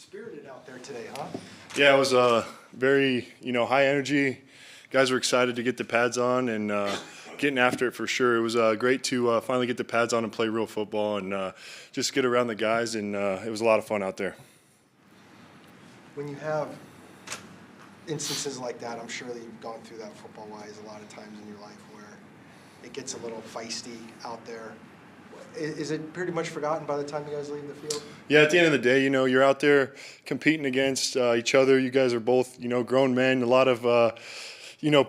spirited out there today, huh? Yeah, it was very, high energy. Guys were excited to get the pads on and getting after it for sure. It was great to finally get the pads on and play real football and just get around the guys, and it was a lot of fun out there. When you have instances like that, I'm sure that you've gone through that football-wise a lot of times in your life where it gets a little feisty out there. Is it pretty much forgotten by the time you guys leave the field? Yeah, at the end of the day, you're out there competing against each other. You guys are both, grown men, a lot of,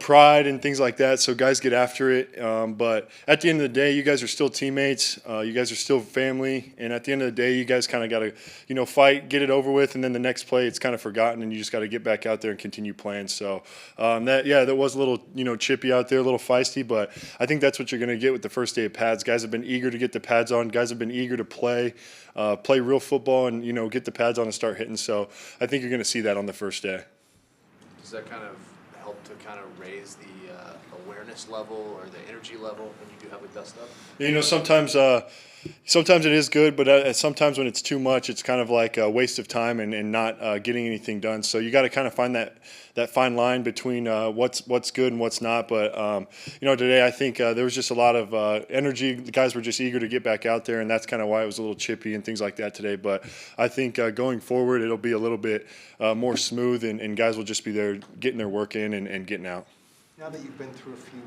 pride and things like that. So guys get after it. But at the end of the day, you guys are still teammates. You guys are still family. And at the end of the day, you guys kind of got to, fight, get it over with. And then the next play, it's kind of forgotten. And you just got to get back out there and continue playing. So that was a little, chippy out there, a little feisty. But I think that's what you're going to get with the first day of pads. Guys have been eager to get the pads on. Guys have been eager to play real football and, get the pads on and start hitting. So I think you're going to see that on the first day. Does that kind of help to kind of raise the awareness level or the energy level when you do have a dust up? Sometimes it is good, but sometimes when it's too much, it's kind of like a waste of time and not getting anything done. So you got to kind of find that fine line between what's good and what's not. But today I think there was just a lot of energy. The guys were just eager to get back out there, and that's kind of why it was a little chippy and things like that today. But I think going forward, it'll be a little bit more smooth, and guys will just be there getting their work in and getting out. Now that you've been through a few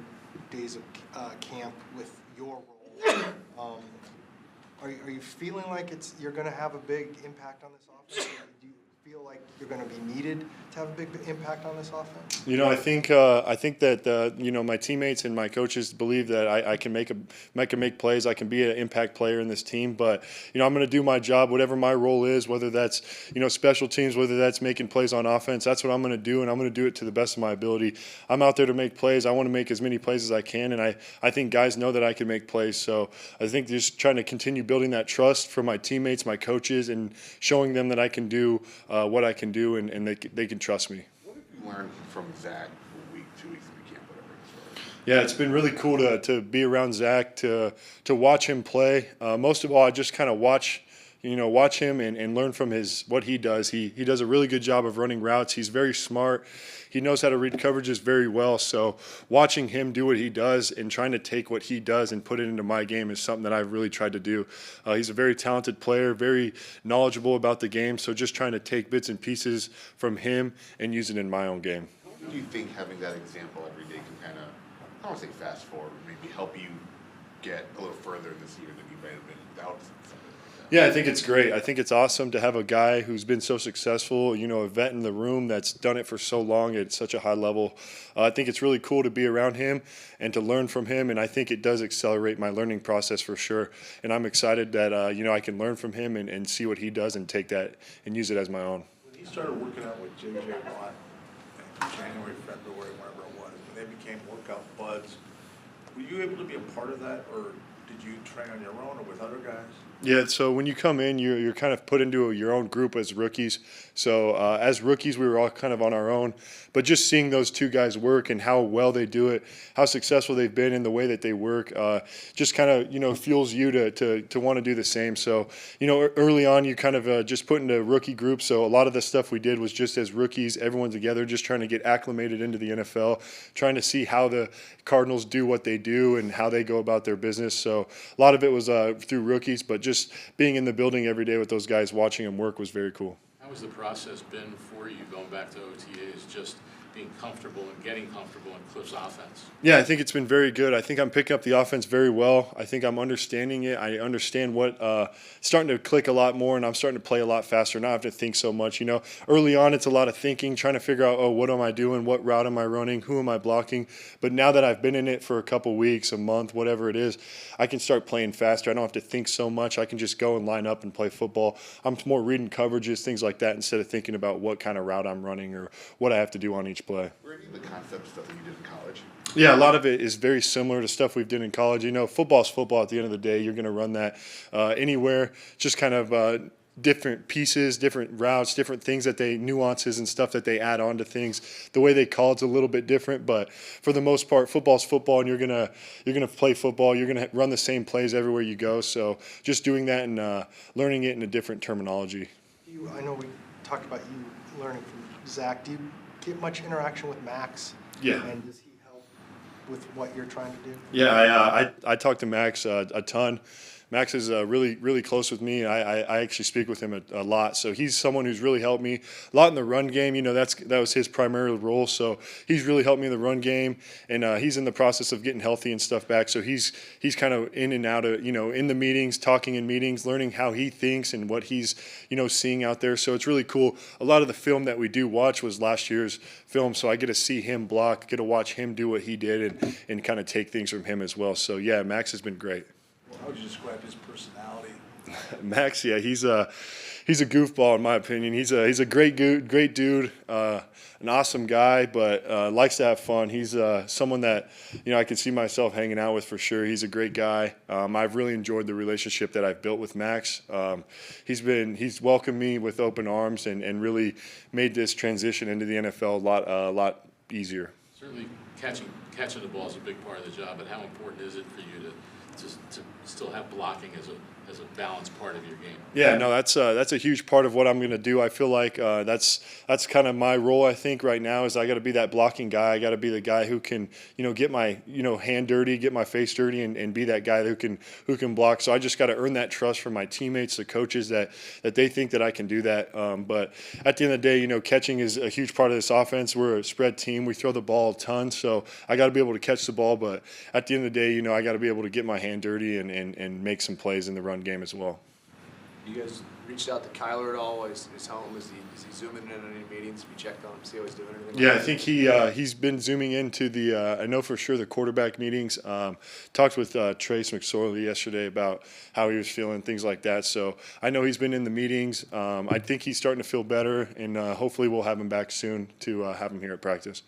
days of camp with your role, are you feeling like you're going to have a big impact on this offense? Or do you feel like you're going to be needed to have a big impact on this offense? I think that my teammates and my coaches believe that I can make plays. I can be an impact player in this team. But I'm going to do my job, whatever my role is, whether that's special teams, whether that's making plays on offense. That's what I'm going to do, and I'm going to do it to the best of my ability. I'm out there to make plays. I want to make as many plays as I can, and I think guys know that I can make plays. So I think just trying to continue building that trust for my teammates, my coaches, and showing them that I can do what I can do, and they can trust me. What have you learned from Zach week, 2 weeks into camp, whatever it is? Yeah, it's been really cool to be around Zach, to watch him play. Most of all, I just kind of watch him and learn from what he does. He does a really good job of running routes. He's very smart. He knows how to read coverages very well. So watching him do what he does and trying to take what he does and put it into my game is something that I've really tried to do. He's a very talented player, very knowledgeable about the game. So just trying to take bits and pieces from him and use it in my own game. How do you think having that example every day can kind of, I don't want to say fast forward, but maybe help you get a little further this year than you might have been without something like that? Yeah, I think it's great. I think it's awesome to have a guy who's been so successful, a vet in the room that's done it for so long at such a high level. I think it's really cool to be around him and to learn from him, and I think it does accelerate my learning process for sure. And I'm excited that, I can learn from him and see what he does and take that and use it as my own. When he started working out with J.J. Watt in January, February, wherever it was, when they became workout buds, were you able to be a part of that, or did you train on your own or with other guys? Yeah, so when you come in, you're kind of put into your own group as rookies. So as rookies, we were all kind of on our own. But just seeing those two guys work and how well they do it, how successful they've been in the way that they work, just kind of, fuels you to want to do the same. So, early on, you kind of just put into rookie groups. So a lot of the stuff we did was just as rookies, everyone together, just trying to get acclimated into the NFL, trying to see how the Cardinals do what they do and how they go about their business. So a lot of it was through rookies, but just being in the building every day with those guys, watching them work was very cool. How has the process been for you going back to OTAs, just being comfortable and getting comfortable in Cliff's offense? Yeah, I think it's been very good. I think I'm picking up the offense very well. I think I'm understanding it. I understand what starting to click a lot more, and I'm starting to play a lot faster, not have to think so much. Early on it's a lot of thinking, trying to figure out, what am I doing? What route am I running? Who am I blocking? But now that I've been in it for a couple weeks, a month, whatever it is, I can start playing faster. I don't have to think so much. I can just go and line up and play football. I'm more reading coverages, things like that, instead of thinking about what kind of route I'm running or what I have to do on each play. Were any of the concept stuff that you did in college? Yeah, a lot of it is very similar to stuff we've done in college. Football's football at the end of the day. You're going to run that anywhere, just kind of different pieces, different routes, different things nuances and stuff that they add on to things. The way they call it's a little bit different, but for the most part, football's football, and you're gonna play football. You're gonna run the same plays everywhere you go. So just doing that and learning it in a different terminology. I know we talked about you learning from Zach. Do you get much interaction with Max? Yeah. And does he help with what you're trying to do? Yeah, I talk to Max a ton. Max is really close with me. I actually speak with him a lot. So he's someone who's really helped me a lot in the run game. You know, that was his primary role. So he's really helped me in the run game, and he's in the process of getting healthy and stuff back. So he's kind of in and out of, you know, in the meetings, talking in meetings, learning how he thinks and what he's, you know, seeing out there. So it's really cool. A lot of the film that we do watch was last year's film, so I get to see him block, get to watch him do what he did, and kind of take things from him as well. So yeah, Max has been great. How would you describe his personality? Max, yeah, he's a goofball in my opinion. He's a great dude, an awesome guy, but likes to have fun. He's someone that, you know, I can see myself hanging out with for sure. He's a great guy. I've really enjoyed the relationship that I've built with Max. He's welcomed me with open arms and really made this transition into the NFL a lot easier. Certainly catching the ball is a big part of the job, but how important is it for you to still have blocking as a balanced part of your game? Yeah, no, that's a huge part of what I'm going to do. I feel like that's kind of my role. I think right now is I got to be that blocking guy. I got to be the guy who can, you know, get my, you know, hand dirty, get my face dirty, and be that guy who can block. So I just got to earn that trust from my teammates, the coaches, that they think that I can do that. But at the end of the day, you know, catching is a huge part of this offense. We're a spread team. We throw the ball a ton, so I got to be able to catch the ball. But at the end of the day, you know, I got to be able to get my hand dirty and make some plays in the run game as well. You guys reached out to Kyler at all? Is home? Is he zooming in on any meetings? Have you checked on him? See how he's doing? Anything? Yeah, I think he's been zooming into the. I know for sure the quarterback meetings. Talked with Trey McBride yesterday about how he was feeling, things like that. So I know he's been in the meetings. I think he's starting to feel better, and hopefully we'll have him back soon to have him here at practice.